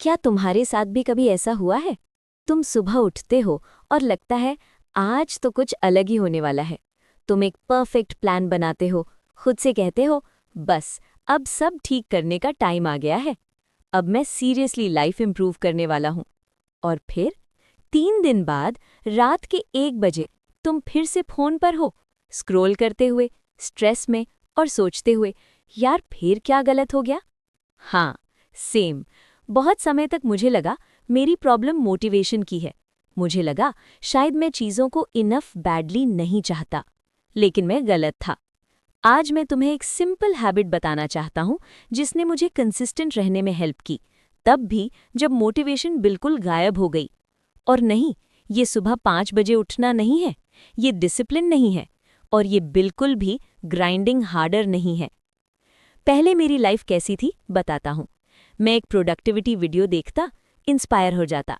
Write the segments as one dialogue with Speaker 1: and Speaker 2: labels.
Speaker 1: क्या तुम्हारे साथ भी कभी ऐसा हुआ है? तुम सुबह उठते हो और लगता है आज तो कुछ अलग ही होने वाला है। तुम एक परफेक्ट प्लान बनाते हो, खुद से कहते हो बस अब सब ठीक करने का टाइम आ गया है। अब मैं सीरियसली लाइफ इंप्रूव करने वाला हूँ। और फिर 3 दिन बाद रात के 1 बजे तुम फिर से फोन पर हो, स्क्रॉल करते हुए, स्ट्रेस में और सोचते हुए यार फिर क्या गलत हो गया। हाँ, सेम। बहुत समय तक मुझे लगा मेरी प्रॉब्लम मोटिवेशन की है। मुझे लगा शायद मैं चीज़ों को इनफ बैडली नहीं चाहता, लेकिन मैं गलत था। आज मैं तुम्हें एक सिंपल हैबिट बताना चाहता हूँ जिसने मुझे कंसिस्टेंट रहने में हेल्प की, तब भी जब मोटिवेशन बिल्कुल गायब हो गई। और नहीं, ये सुबह 5 बजे उठना नहीं है, ये डिसिप्लिन नहीं है, और ये बिल्कुल भी ग्राइंडिंग हार्डर नहीं है। पहले मेरी लाइफ कैसी थी बताता हूँ। मैं एक प्रोडक्टिविटी वीडियो देखता, इंस्पायर हो जाता,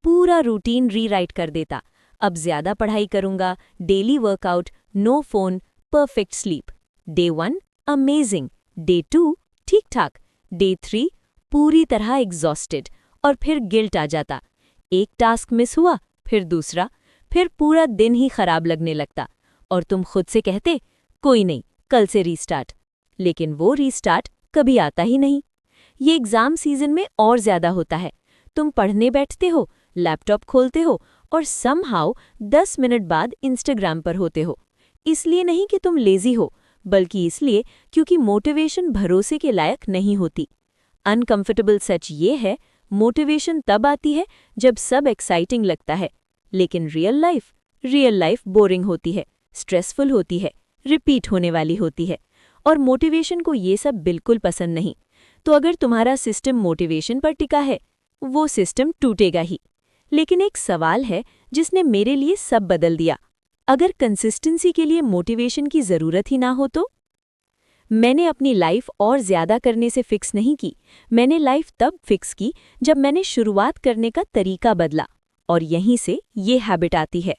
Speaker 1: पूरा रूटीन रीराइट कर देता। अब ज्यादा पढ़ाई करूंगा, daily workout, no phone, perfect sleep. Day 1 amazing, day 2 ठीक ठाक, डे 3 पूरी तरह एग्जॉस्टेड, और फिर गिल्ट आ जाता। एक टास्क मिस हुआ, फिर दूसरा, फिर पूरा दिन ही खराब लगने लगता, और तुम खुद से कहते कोई नहीं, कल से रीस्टार्ट। लेकिन वो रीस्टार्ट कभी आता ही नहीं। ये एग्जाम सीजन में और ज्यादा होता है। तुम पढ़ने बैठते हो, लैपटॉप खोलते हो, और समहाउ 10 मिनट बाद इंस्टाग्राम पर होते हो। इसलिए नहीं कि तुम लेजी हो, बल्कि इसलिए क्योंकि मोटिवेशन भरोसे के लायक नहीं होती। अनकंफर्टेबल सच ये है, मोटिवेशन तब आती है जब सब एक्साइटिंग लगता है, लेकिन रियल लाइफ बोरिंग होती है, स्ट्रेसफुल होती है, रिपीट होने वाली होती है। और मोटिवेशन को ये सब बिल्कुल पसंद नहीं। तो अगर तुम्हारा सिस्टम मोटिवेशन पर टिका है, वो सिस्टम टूटेगा ही। लेकिन एक सवाल है जिसने मेरे लिए सब बदल दिया। अगर कंसिस्टेंसी के लिए मोटिवेशन की जरूरत ही ना हो तो? मैंने अपनी लाइफ और ज्यादा करने से फिक्स नहीं की। मैंने लाइफ तब फिक्स की जब मैंने शुरुआत करने का तरीका बदला, और यहीं से ये हैबिट आती है।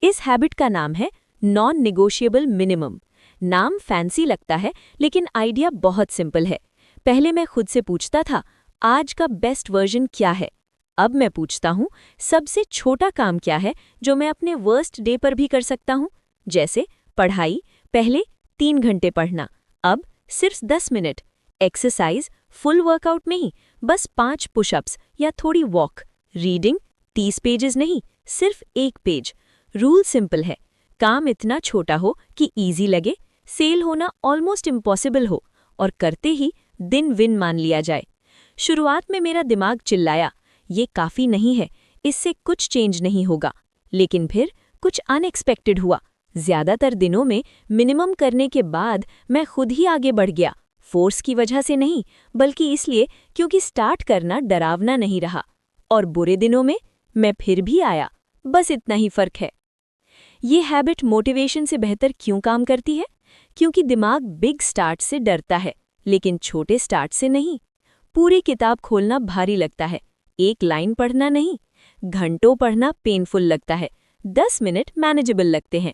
Speaker 1: इस हैबिट का नाम है नॉन नेगोशिएबल मिनिमम। नाम फैंसी लगता है, लेकिन आइडिया बहुत सिंपल है। पहले मैं खुद से पूछता था आज का बेस्ट वर्जन क्या है। अब मैं पूछता हूँ सबसे छोटा काम क्या है जो मैं अपने वर्स्ट डे पर भी कर सकता हूँ। जैसे पढ़ाई, पहले 3 घंटे पढ़ना, अब सिर्फ 10 मिनट। एक्सरसाइज, फुल वर्कआउट नहीं, बस 5 पुशअप्स या थोड़ी वॉक। रीडिंग, 30 पेजेस नहीं, सिर्फ 1 पेज। रूल सिंपल है, काम इतना छोटा हो कि इजी लगे, सेल होना ऑलमोस्ट इम्पॉसिबल हो, और करते ही दिन विन मान लिया जाए। शुरुआत में मेरा दिमाग चिल्लाया, ये काफ़ी नहीं है, इससे कुछ चेंज नहीं होगा। लेकिन फिर कुछ अनएक्सपेक्टेड हुआ। ज़्यादातर दिनों में मिनिमम करने के बाद मैं खुद ही आगे बढ़ गया, फोर्स की वजह से नहीं, बल्कि इसलिए क्योंकि स्टार्ट करना डरावना नहीं रहा। और बुरे दिनों में मैं फिर भी आया, बस इतना ही फर्क है। ये हैबिट मोटिवेशन से बेहतर क्यों काम करती है? क्योंकि दिमाग बिग स्टार्ट से डरता है, लेकिन छोटे स्टार्ट से नहीं। पूरी किताब खोलना भारी लगता है, एक लाइन पढ़ना नहीं। घंटों पढ़ना पेनफुल लगता है, 10 मिनट मैनेजेबल लगते हैं।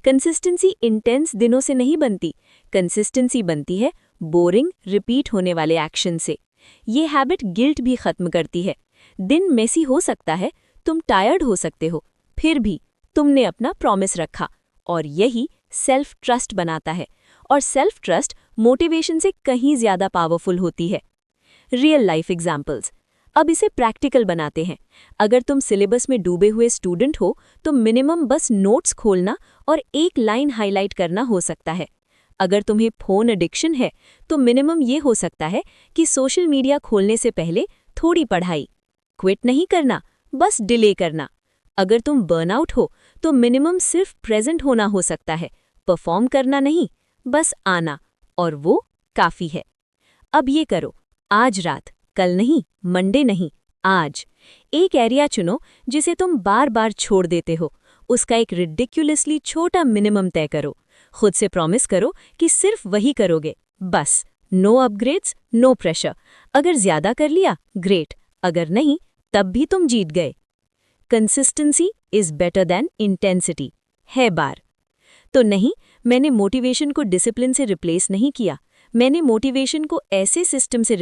Speaker 1: कंसिस्टेंसी इंटेंस दिनों से नहीं बनती, कंसिस्टेंसी बनती है बोरिंग, रिपीट होने वाले एक्शन से। ये हैबिट गिल्ट भी खत्म करती है। दिन मेसी हो सकता है, तुम टायर्ड हो सकते हो, फिर भी तुमने अपना प्रॉमिस रखा, और यही सेल्फ ट्रस्ट बनाता है। और सेल्फ ट्रस्ट मोटिवेशन से कहीं ज्यादा पावरफुल होती है। Real life examples. अब इसे प्रैक्टिकल बनाते हैं। अगर तुम सिलेबस में डूबे हुए स्टूडेंट हो तो मिनिमम बस नोट्स खोलना और एक लाइन हाईलाइट करना हो सकता है। अगर तुम्हें फोन एडिक्शन है तो मिनिमम ये हो सकता है कि सोशल मीडिया खोलने से पहले थोड़ी पढ़ाई। क्विट नहीं करना, बस डिले करना। अगर तुम बर्नआउट हो तो मिनिमम सिर्फ प्रेजेंट होना हो सकता है, परफॉर्म करना नहीं, बस आना, और वो काफी है। अब ये करो, आज रात, कल नहीं, मंडे नहीं, आज। एक एरिया चुनो जिसे तुम बार बार छोड़ देते हो, उसका एक रिडिक्युलसली छोटा मिनिमम तय करो। खुद से प्रॉमिस करो कि सिर्फ वही करोगे, बस। No upgrades, no pressure. अगर ज्यादा कर लिया ग्रेट, अगर नहीं तब भी तुम जीत गए। Consistency is better than intensity है बार। तो नहीं, मैंने मोटिवेशन को डिसिप्लिन से रिप्लेस नहीं किया, मैंने मोटिवेशन को ऐसे सिस्टम से